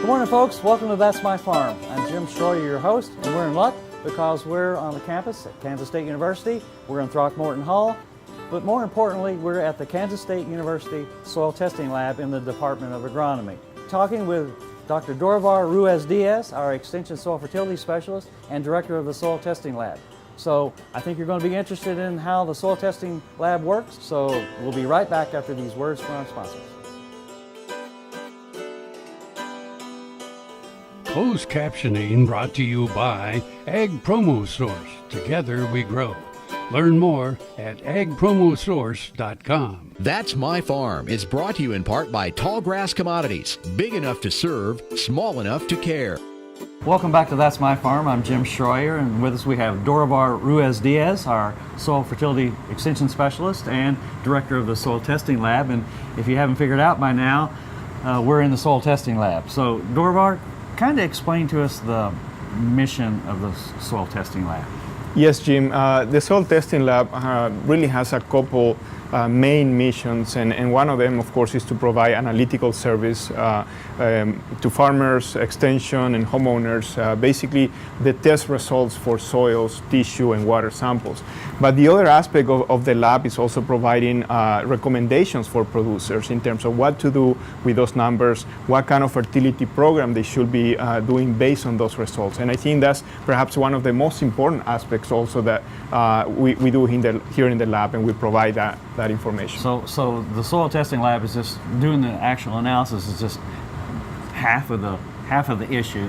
morning, folks. Welcome to That's My Farm. I'm Jim Schroyer, your host, and we're in luck because we're on the campus at Kansas State University. We're in Throckmorton Hall, but more importantly, we're at the Kansas State University Soil Testing Lab in the Department of Agronomy. Talking with Dr. Dorivar Ruiz-Diaz, our Extension Soil Fertility Specialist and Director of the Soil Testing Lab. So I think you're going to be interested in how the Soil Testing Lab works, so we'll be right back after these words from our sponsors. Closed captioning brought to you by Ag Promo Source. Together we grow. Learn more at agpromosource.com. That's My Farm is brought to you in part by Tallgrass Commodities. Big enough to serve, small enough to care. Welcome back to That's My Farm. I'm Jim Schroyer, and with us we have Dorivar Ruiz-Diaz, our Soil Fertility Extension Specialist and Director of the Soil Testing Lab. And if you haven't figured out by now, we're in the Soil Testing Lab. So Dorivar, kind of explain to us the mission of the Soil Testing Lab. Yes, Jim. The Soil Testing Lab really has a couple main missions, and one of them, of course, is to provide analytical service to farmers, extension, and homeowners, basically the test results for soils, tissue, and water samples. But the other aspect of the lab is also providing recommendations for producers in terms of what to do with those numbers, what kind of fertility program they should be doing based on those results. And I think that's perhaps one of the most important aspects also that we do here in the lab, and we provide that information. So the Soil Testing Lab is just doing the actual analysis is just half of the issue.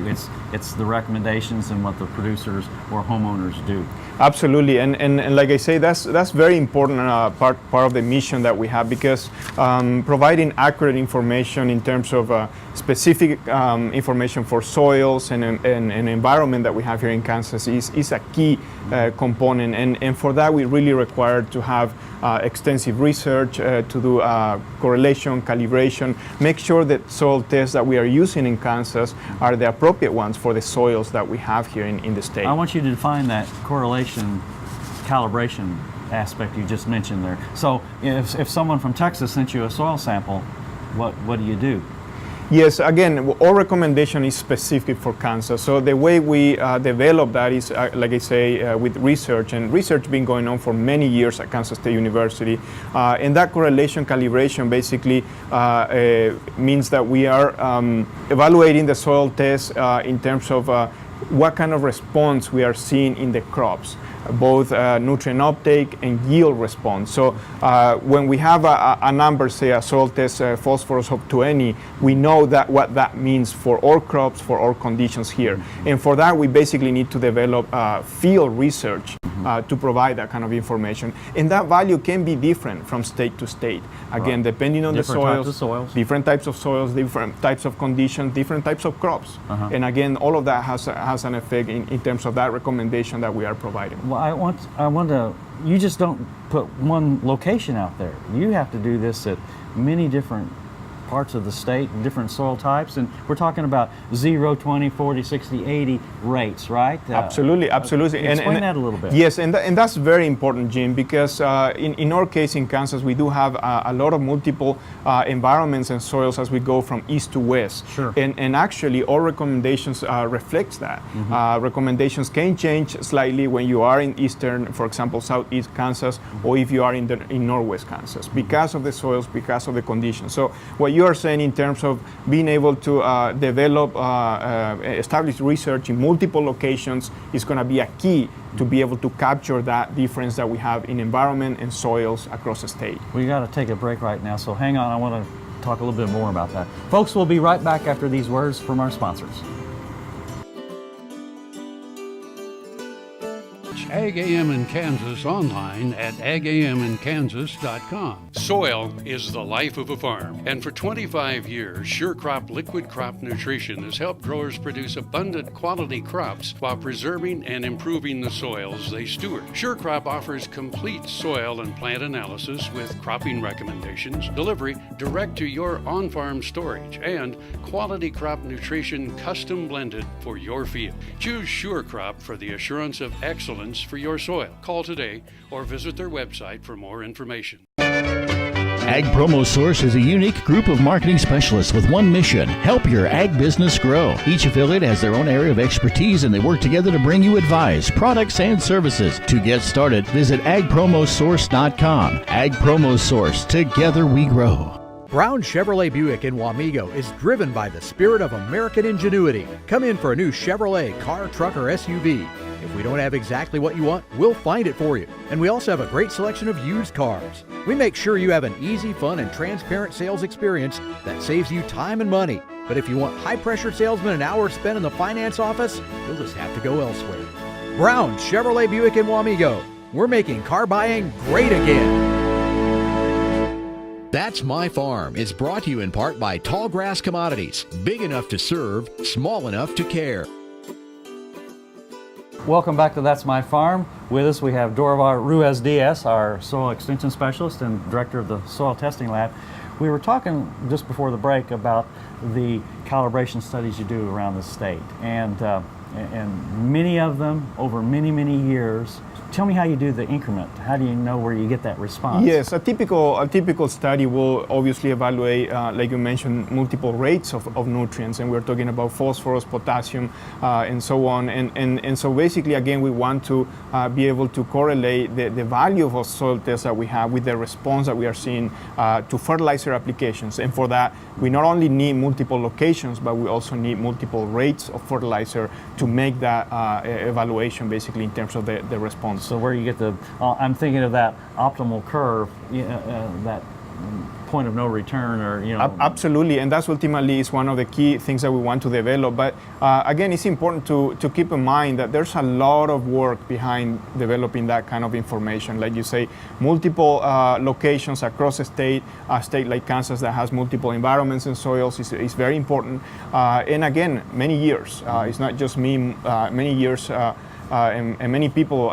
It's the recommendations and what the producers or homeowners do. Absolutely, and like I say, that's very important part of the mission that we have, because providing accurate information in terms of specific information for soils and environment that we have here in Kansas is a key component, and for that we really require to have extensive research, to do correlation, calibration, make sure that soil tests that we are using in Kansas are the appropriate ones for the soils that we have here in the state. I want you to define that correlation, calibration aspect you just mentioned there. So if someone from Texas sent you a soil sample, what do you do? Yes, again, our recommendation is specific for Kansas. So the way we develop that is, like I say, with research, and research been going on for many years at Kansas State University. And that correlation calibration basically means that we are evaluating the soil test in terms of what kind of response we are seeing in the crops, both nutrient uptake and yield response. So when we have a number, say a soil test phosphorus of 20, we know that what that means for our crops, for our conditions here. And for that, we basically need to develop field research to provide that kind of information. And that value can be different from state to state. Again, depending on different the types of soils, different types of soils, different types of conditions, different types of crops. And again, all of that has an effect in terms of that recommendation that we are providing. Well, I want to, you just don't put one location out there. You have to do this at many different parts of the state, different soil types, and we're talking about 0, 20, 40, 60, 80 rates, right? Absolutely. Explain that a little bit. Yes, and that's very important, Jim, because in our case in Kansas, we do have a lot of multiple environments and soils as we go from east to west. Sure. And actually, our recommendations reflects that. Recommendations can change slightly when you are in eastern, for example, southeast Kansas, or if you are in northwest Kansas, because of the soils, because of the conditions. So what you are saying in terms of being able to develop, establish research in multiple locations is going to be a key to be able to capture that difference that we have in environment and soils across the state. We got to take a break right now, so hang on. I want to talk a little bit more about that. Folks, we'll be right back after these words from our sponsors. Ag AM in Kansas online at agaminkansas.com. Soil is the life of a farm, and for 25 years, SureCrop liquid crop nutrition has helped growers produce abundant quality crops while preserving and improving the soils they steward. SureCrop offers complete soil and plant analysis with cropping recommendations, delivery direct to your on-farm storage, and quality crop nutrition custom blended for your field. Choose SureCrop for the assurance of excellence for your soil. Call today or visit their website for more information. Ag Promo Source is a unique group of marketing specialists with one mission: help your ag business grow. Each affiliate has their own area of expertise, and they work together to bring you advice, products, and services. To get started, visit agpromosource.com. Ag Promo Source. Together we grow. Brown Chevrolet Buick in Wamego is driven by the spirit of American ingenuity. Come in for a new Chevrolet car, truck, or SUV. If we don't have exactly what you want, we'll find it for you. And we also have a great selection of used cars. We make sure you have an easy, fun, and transparent sales experience that saves you time and money. But if you want high-pressure salesmen and hours spent in the finance office, you'll just have to go elsewhere. Brown Chevrolet Buick in Wamego. We're making car buying great again. That's My Farm is brought to you in part by Tallgrass Commodities. Big enough to serve, small enough to care. Welcome back to That's My Farm. With us we have Dora Ruiz-Diaz, our soil extension specialist and director of the soil testing lab. We were talking just before the break about the calibration studies you do around the state, and many of them over many years. Tell me how you do the increment. How do you know where you get that response? Yes, a typical study will obviously evaluate, like you mentioned, multiple rates of nutrients, and we're talking about phosphorus, potassium, and so on. And so basically, again, we want to be able to correlate the value of soil tests that we have with the response that we are seeing to fertilizer applications. And for that, we not only need multiple locations, but we also need multiple rates of fertilizer to make that evaluation, basically, in terms of the response. So where you get the, I'm thinking of that optimal curve, that point of no return, or Absolutely, and that's ultimately is one of the key things that we want to develop. But again, it's important to keep in mind that there's a lot of work behind developing that kind of information. Like you say, multiple locations across a state like Kansas that has multiple environments and soils is very important. And again, many years. It's not just me. Many years. And many people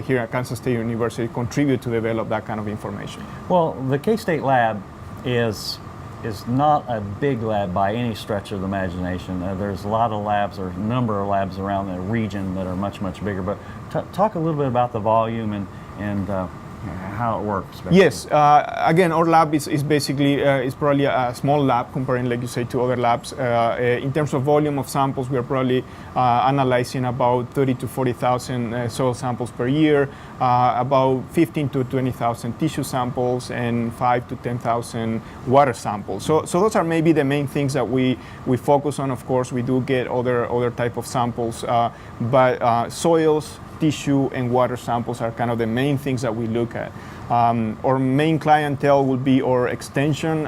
here at Kansas State University contribute to develop that kind of information. Well, the K-State lab is not a big lab by any stretch of the imagination. There's a lot of labs, or a number of labs around the region that are much bigger. But talk a little bit about the volume and how it works. Basically. Yes, again, our lab is basically is probably a small lab comparing, like you say, to other labs. In terms of volume of samples, we are probably analyzing about 30,000 to 40,000 soil samples per year, about 15,000 to 20,000 tissue samples, and 5,000 to 10,000 water samples. So those are maybe the main things that we focus on. Of course, we do get other type of samples, but soils, tissue, and water samples are kind of the main things that we look at. Our main clientele will be our extension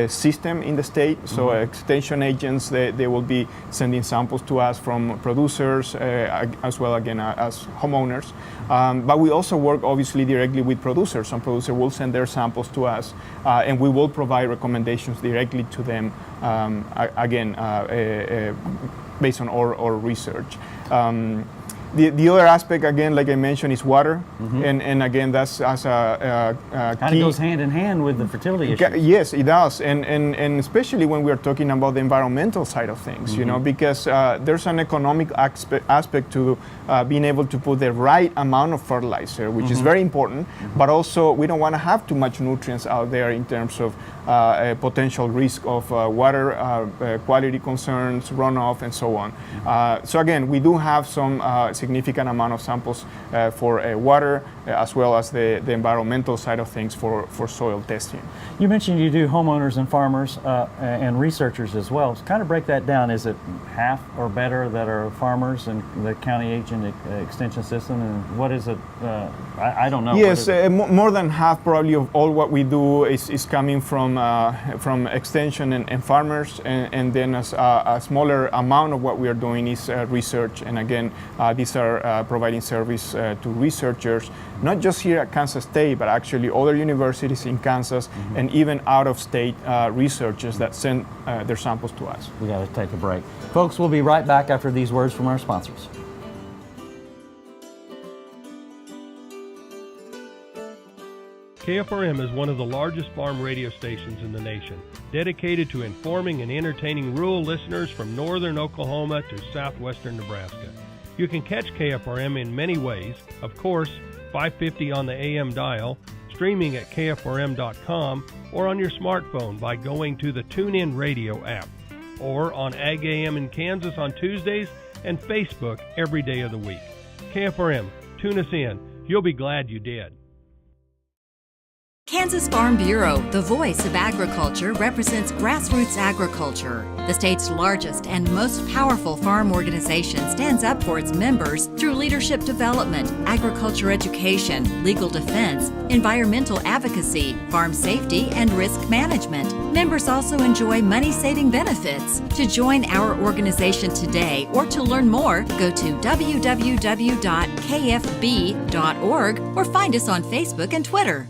system in the state. So extension agents, they will be sending samples to us from producers as well, again, as homeowners. But we also work obviously directly with producers. Some producers will send their samples to us, and we will provide recommendations directly to them, again, based on our research. The other aspect, again, like I mentioned, is water, and again, that's as a kind of goes hand in hand with the fertility issue. Yes, it does, and especially when we are talking about the environmental side of things, because there's an economic aspect to being able to put the right amount of fertilizer, which is very important, but also we don't want to have too much nutrients out there in terms of a potential risk of water quality concerns, runoff, and so on. So again, we do have some significant amount of samples for water, as well as the environmental side of things for soil testing. You mentioned you do homeowners and farmers and researchers as well. So kind of break that down. Is it half or better that are farmers and the county agent extension system, and what is it? I don't know. Yes, more than half probably of all what we do is coming from extension and farmers, and then a smaller amount of what we are doing is research. And again, these are providing service to researchers, not just here at Kansas State, but actually other universities in Kansas, and even out-of-state researchers that send their samples to us. We got to take a break. Folks, we'll be right back after these words from our sponsors. KFRM is one of the largest farm radio stations in the nation, dedicated to informing and entertaining rural listeners from northern Oklahoma to southwestern Nebraska. You can catch KFRM in many ways. Of course, 550 on the AM dial, streaming at KFRM.com, or on your smartphone by going to the TuneIn Radio app, or on Ag AM in Kansas on Tuesdays and Facebook every day of the week. KFRM, tune us in. You'll be glad you did. Kansas Farm Bureau, the voice of agriculture, represents grassroots agriculture. The state's largest and most powerful farm organization stands up for its members through leadership development, agriculture education, legal defense, environmental advocacy, farm safety, and risk management. Members also enjoy money-saving benefits. To join our organization today or to learn more, go to www.kfb.org or find us on Facebook and Twitter.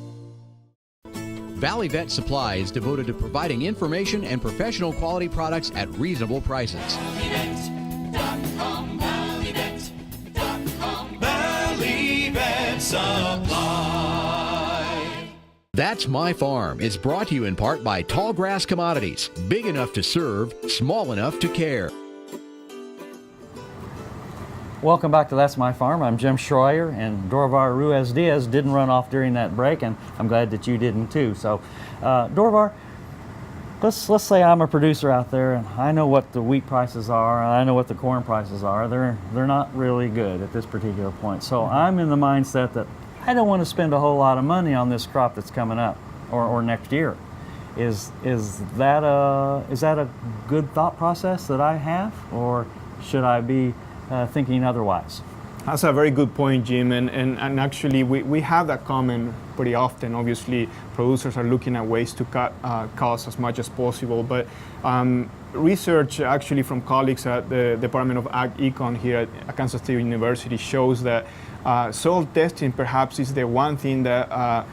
Valley Vet Supply is devoted to providing information and professional quality products at reasonable prices. Valley Vet Supply. That's My Farm. It's brought to you in part by Tallgrass Commodities. Big enough to serve, small enough to care. Welcome back to That's My Farm. I'm Jim Schroyer, and Dorvar Ruiz-Diaz didn't run off during that break, and I'm glad that you didn't too. So, Dorvar, let's say I'm a producer out there, and I know what the wheat prices are, and I know what the corn prices are. They're not really good at this particular point. So I'm in the mindset that I don't want to spend a whole lot of money on this crop that's coming up, or next year. Is that a good thought process that I have, or should I be thinking otherwise? That's a very good point, Jim, and actually we have that comment pretty often. Obviously, producers are looking at ways to cut costs as much as possible, but research actually from colleagues at the Department of Ag Econ here at Kansas State University shows that soil testing perhaps is the one thing that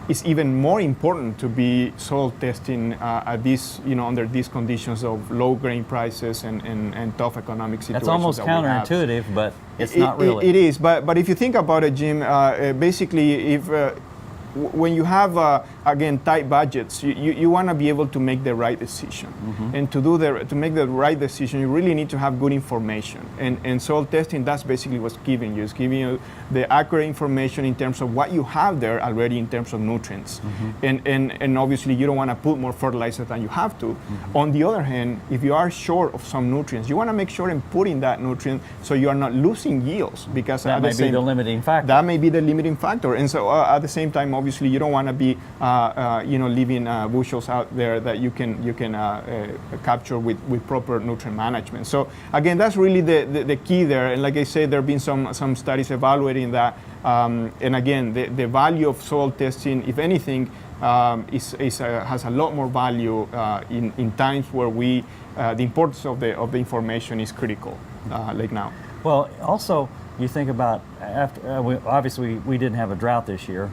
is even more important to be soil testing at these, under these conditions of low grain prices and tough economic situations. That's almost counterintuitive, but it's not really. It is, but if you think about it, Jim, basically, if when you have again tight budgets, you want to be able to make the right decision, and to make the right decision, you really need to have good information. And soil testing, that's basically what's giving you. It's giving you the accurate information in terms of what you have there already in terms of nutrients. And obviously, you don't want to put more fertilizer than you have to. On the other hand, if you are short of some nutrients, you want to make sure and put in that nutrient so you are not losing yields, because that may be the limiting factor. That may be the limiting factor. And so at the same time, obviously, you don't want to be leaving bushels out there that you can capture with proper nutrient management. So again, that's really the key there. And like I said, there have been some studies evaluating that. And again, the value of soil testing, if anything, has a lot more value in times where the importance of the information is critical, like now. Well, also you think about after obviously we didn't have a drought this year.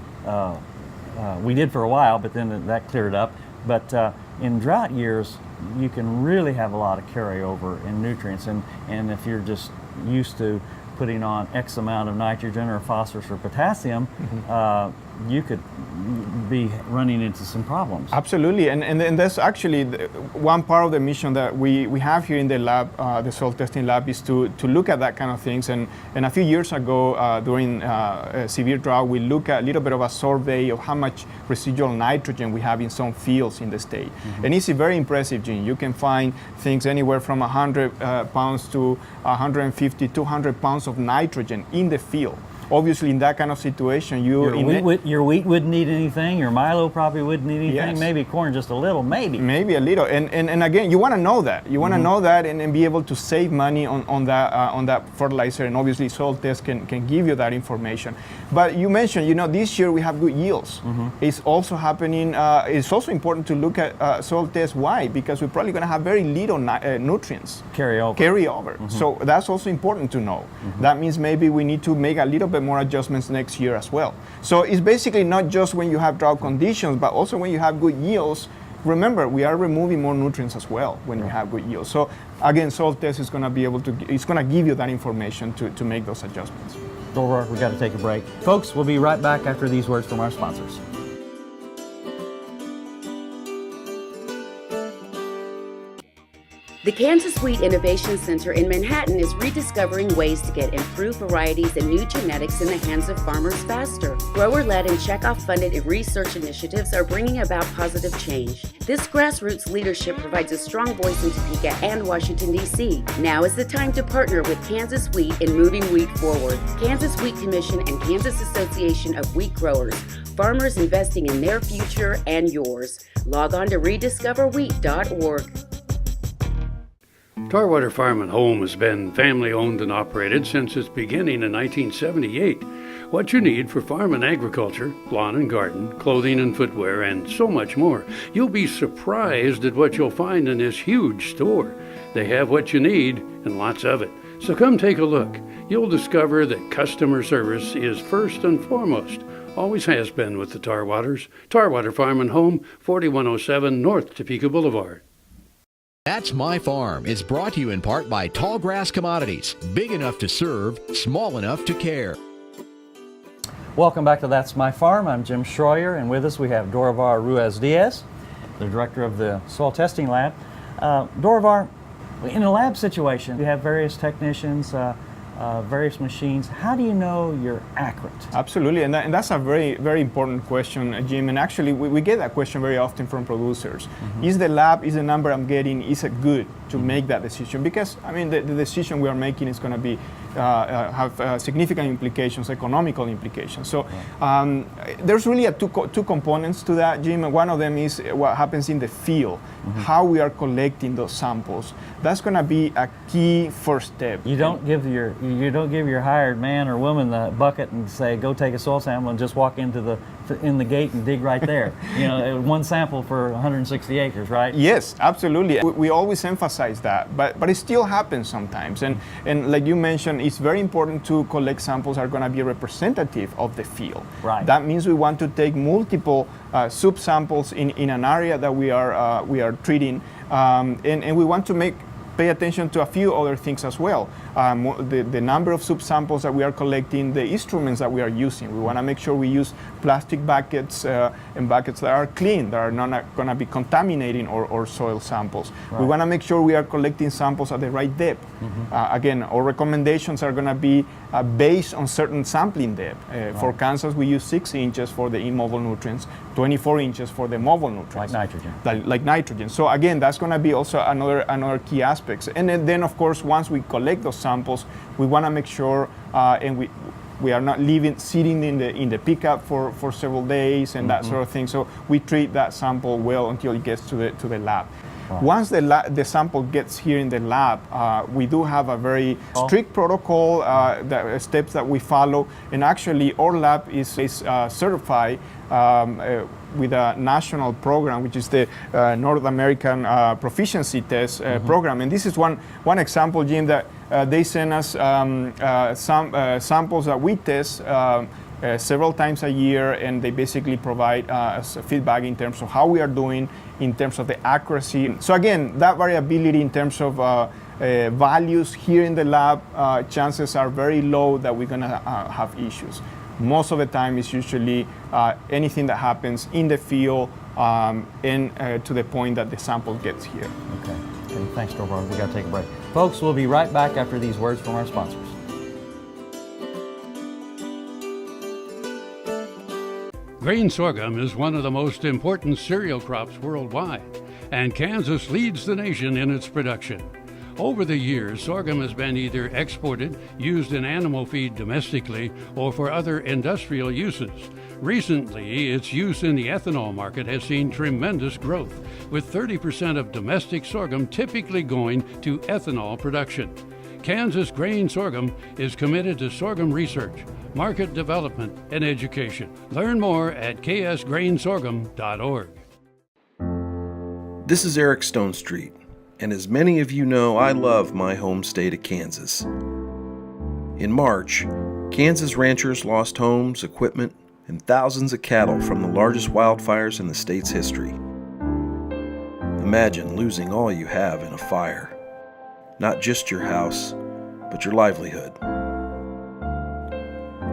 We did for a while, but then that cleared up. But in drought years, you can really have a lot of carryover in nutrients. And if you're just used to putting on X amount of nitrogen or phosphorus or potassium, you could be running into some problems. Absolutely, and that's actually one part of the mission that we have here in the lab, the soil testing lab, is to look at that kind of things. And a few years ago, during a severe drought, we looked at a little bit of a survey of how much residual nitrogen we have in some fields in the state. And it's very impressive, Gene. You can find things anywhere from 100 pounds to 150, 200 pounds of nitrogen in the field. Obviously, in that kind of situation, your wheat wouldn't need anything. Your milo probably wouldn't need anything. Yes. Maybe corn just a little. Maybe a little. And again, you want to know that. You want to know that and be able to save money on that fertilizer. And obviously, soil tests can give you that information. But you mentioned, this year we have good yields. It's also happening. It's also important to look at soil tests. Why? Because we're probably going to have very little nutrients carry over. So that's also important to know. That means maybe we need to make a little bit more adjustments next year as well. So it's basically not just when you have drought conditions, but also when you have good yields. Remember, we are removing more nutrients as well when you have good yields. So again, soil test is going to be able to, it's going to give you that information to make those adjustments. Dorvar, we've got to take a break. Folks, we'll be right back after these words from our sponsors. The Kansas Wheat Innovation Center in Manhattan is rediscovering ways to get improved varieties and new genetics in the hands of farmers faster. Grower-led and checkoff-funded research initiatives are bringing about positive change. This grassroots leadership provides a strong voice in Topeka and Washington, D.C. Now is the time to partner with Kansas Wheat in moving wheat forward. Kansas Wheat Commission and Kansas Association of Wheat Growers. Farmers investing in their future and yours. Log on to rediscoverwheat.org. Tarwater Farm and Home has been family-owned and operated since its beginning in 1978. What you need for farm and agriculture, lawn and garden, clothing and footwear, and so much more. You'll be surprised at what you'll find in this huge store. They have what you need and lots of it. So come take a look. You'll discover that customer service is first and foremost. Always has been with the Tarwaters. Tarwater Farm and Home, 4107 North Topeka Boulevard. That's My Farm is brought to you in part by Tallgrass Commodities. Big enough to serve, small enough to care. Welcome back to That's My Farm. I'm Jim Schroyer, and with us we have Dorivar Ruiz-Diaz, the director of the Soil Testing Lab. Dorivar, in a lab situation, you have various technicians, various machines. How do you know you're accurate? Absolutely, and that's a very, very important question, Jim. And actually, we get that question very often from producers. Mm-hmm. Is the number I'm getting, is it good to make that decision? Because, I mean, the decision we are making is going to be have significant implications, economical implications. So there's really two components to that, Jim. One of them is what happens in the field, how we are collecting those samples. That's going to be a key first step. You don't give your hired man or woman the bucket and say, go take a soil sample and just walk in the gate and dig right there. You know, one sample for 160 acres, right? Yes, absolutely. We always emphasize that, but it still happens sometimes. And like you mentioned, it's very important to collect samples that are going to be representative of the field. Right. That means we want to take multiple subsamples in an area that we are treating, and we want to pay attention to a few other things as well. The number of subsamples that we are collecting, the instruments that we are using. We want to make sure we use plastic buckets and buckets that are clean, that are not going to be contaminating our soil samples. Right. We want to make sure we are collecting samples at the right depth. Again, our recommendations are going to be based on certain sampling depth. For Kansas, we use 6 inches for the immobile nutrients, 24 inches for the mobile nutrients. Like nitrogen. Like nitrogen. So again, that's going to be also another key aspect. And then of course, once we collect those samples, we want to make sure and we are not sitting in the pickup for several days and that sort of thing. So we treat that sample well until it gets to the lab. Wow. Once the sample gets here in the lab, we do have a very strict protocol, steps that we follow, and actually our lab is certified with a national program, which is the North American Proficiency Test program. And this is one example, Jim, that they send us samples that we test several times a year, and they basically provide us feedback in terms of how we are doing, in terms of the accuracy. So again, that variability in terms of values here in the lab, chances are very low that we're going to have issues. Most of the time, it's usually anything that happens in the field and to the point that the sample gets here. Okay. Thanks, Dorivar. We got to take a break. Folks, we'll be right back after these words from our sponsors. Grain sorghum is one of the most important cereal crops worldwide, and Kansas leads the nation in its production. Over the years, sorghum has been either exported, used in animal feed domestically, or for other industrial uses. Recently, its use in the ethanol market has seen tremendous growth, with 30% of domestic sorghum typically going to ethanol production. Kansas Grain Sorghum is committed to sorghum research, market development, and education. Learn more at ksgrainsorghum.org. This is Eric Stonestreet, and as many of you know, I love my home state of Kansas. In March, Kansas ranchers lost homes, equipment, and thousands of cattle from the largest wildfires in the state's history. Imagine losing all you have in a fire. Not just your house, but your livelihood.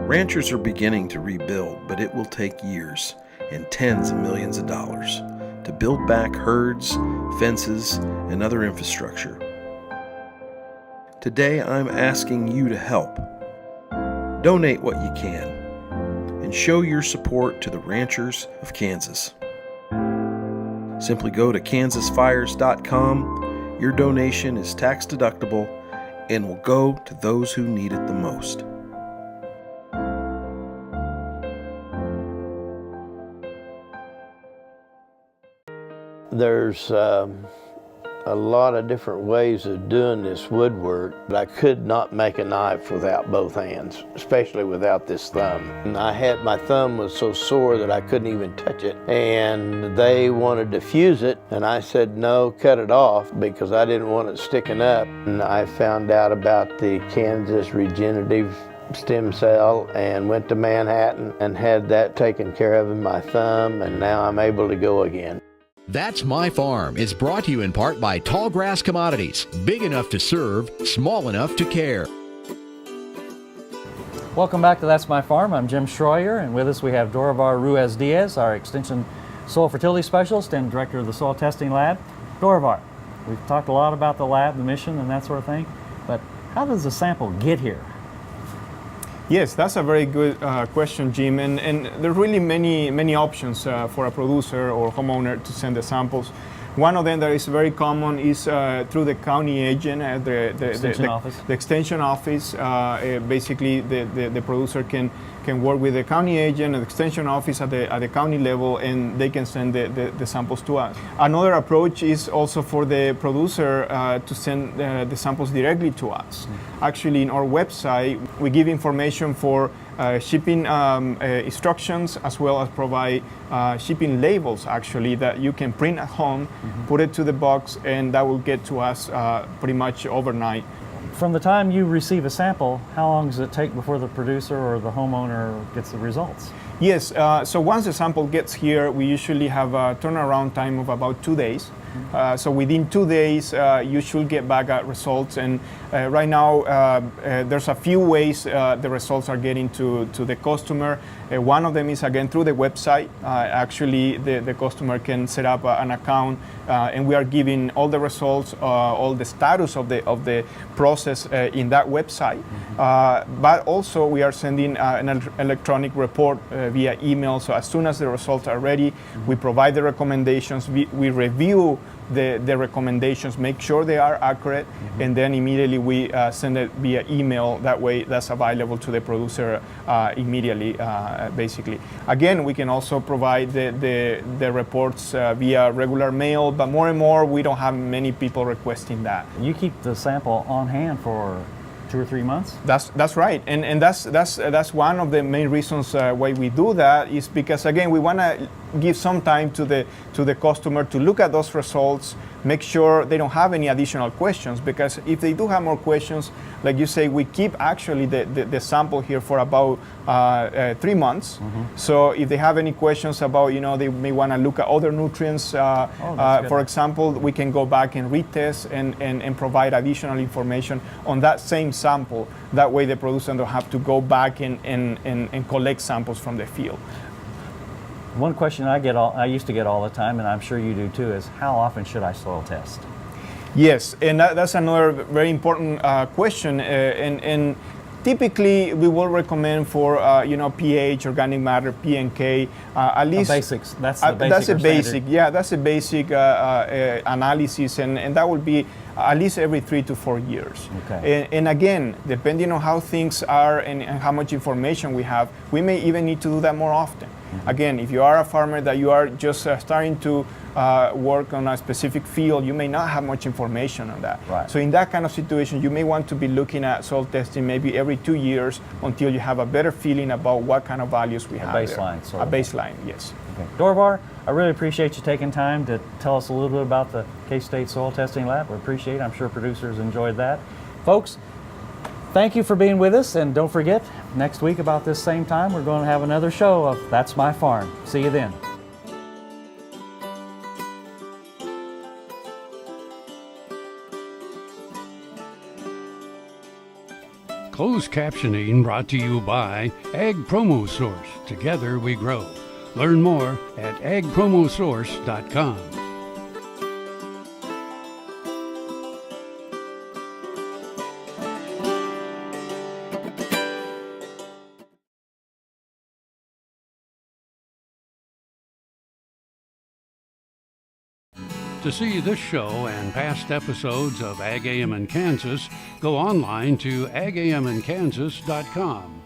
Ranchers are beginning to rebuild, but it will take years and tens of millions of dollars. to build back herds, fences, and other infrastructure. Today, I'm asking you to help. Donate what you can and show your support to the ranchers of Kansas. Simply go to kansasfires.com. Your donation is tax deductible and will go to those who need it the most. There's a lot of different ways of doing this woodwork, but I could not make a knife without both hands, especially without this thumb. And my thumb was so sore that I couldn't even touch it, and they wanted to fuse it, and I said no, cut it off, because I didn't want it sticking up. And I found out about the Kansas regenerative stem cell and went to Manhattan and had that taken care of in my thumb, and now I'm able to go again. That's My Farm is brought to you in part by Tallgrass Commodities. Big enough to serve, small enough to care. Welcome back to That's My Farm. I'm Jim Schroyer, and with us we have Dorivar Ruiz-Diaz, our Extension Soil Fertility Specialist and Director of the Soil Testing Lab. Dorivar, we've talked a lot about the lab, the mission, and that sort of thing, but how does the sample get here? Yes, that's a very good question, Jim. And there are really many options for a producer or homeowner to send the samples. One of them that is very common is through the county agent, the extension office. Basically, the producer can work with the county agent and the extension office at the county level, and they can send the samples to us. Another approach is also for the producer to send the samples directly to us. Actually, in our website, we give information for shipping instructions, as well as provide shipping labels, actually, that you can print at home, put it to the box, and that will get to us pretty much overnight. From the time you receive a sample, how long does it take before the producer or the homeowner gets the results? Yes, so once the sample gets here, we usually have a turnaround time of about 2 days. So within 2 days, you should get back results. And right now, there's a few ways the results are getting to the customer. One of them is, again, through the website. Actually, the customer can set up an account, and we are giving all the results, all the status of the process in that website. But also, we are sending an electronic report via email. So as soon as the results are ready, we provide the recommendations. We review the recommendations, make sure they are accurate, and then immediately we send it via email. That way, that's available to the producer immediately, basically. Again, we can also provide the reports via regular mail, but more and more, we don't have many people requesting that. You keep the sample on hand for 2 or 3 months? That's right, and that's one of the main reasons why we do that, is because, again, we want to give some time to the customer to look at those results, make sure they don't have any additional questions, because if they do have more questions, like you say, we keep actually the sample here for about 3 months. So if they have any questions about, they may want to look at other nutrients, for example, we can go back and retest and provide additional information on that same sample. That way the producer don't have to go back and collect samples from the field. One question I used to get all the time, and I'm sure you do too, is how often should I soil test? Yes, and that's another very important question. And typically, we will recommend for pH, organic matter, P and K, at least. Basics. That's a basic. Yeah, that's a basic analysis, and that will be at least every 3 to 4 years. Okay. And again, depending on how things are and how much information we have, we may even need to do that more often. Again, if you are a farmer that you are just starting to work on a specific field, you may not have much information on that. Right. So in that kind of situation, you may want to be looking at soil testing maybe every 2 years until you have a better feeling about what kind of values we have baseline, there. A baseline, yes. Okay. Dorivar, I really appreciate you taking time to tell us a little bit about the K-State Soil Testing Lab. We appreciate it. I'm sure producers enjoyed that. Folks, thank you for being with us, and don't forget, next week about this same time, we're going to have another show of That's My Farm. See you then. Closed captioning brought to you by Ag Promo Source. Together we grow. Learn more at agpromosource.com. To see this show and past episodes of Ag AM in Kansas, go online to agamInKansas.com.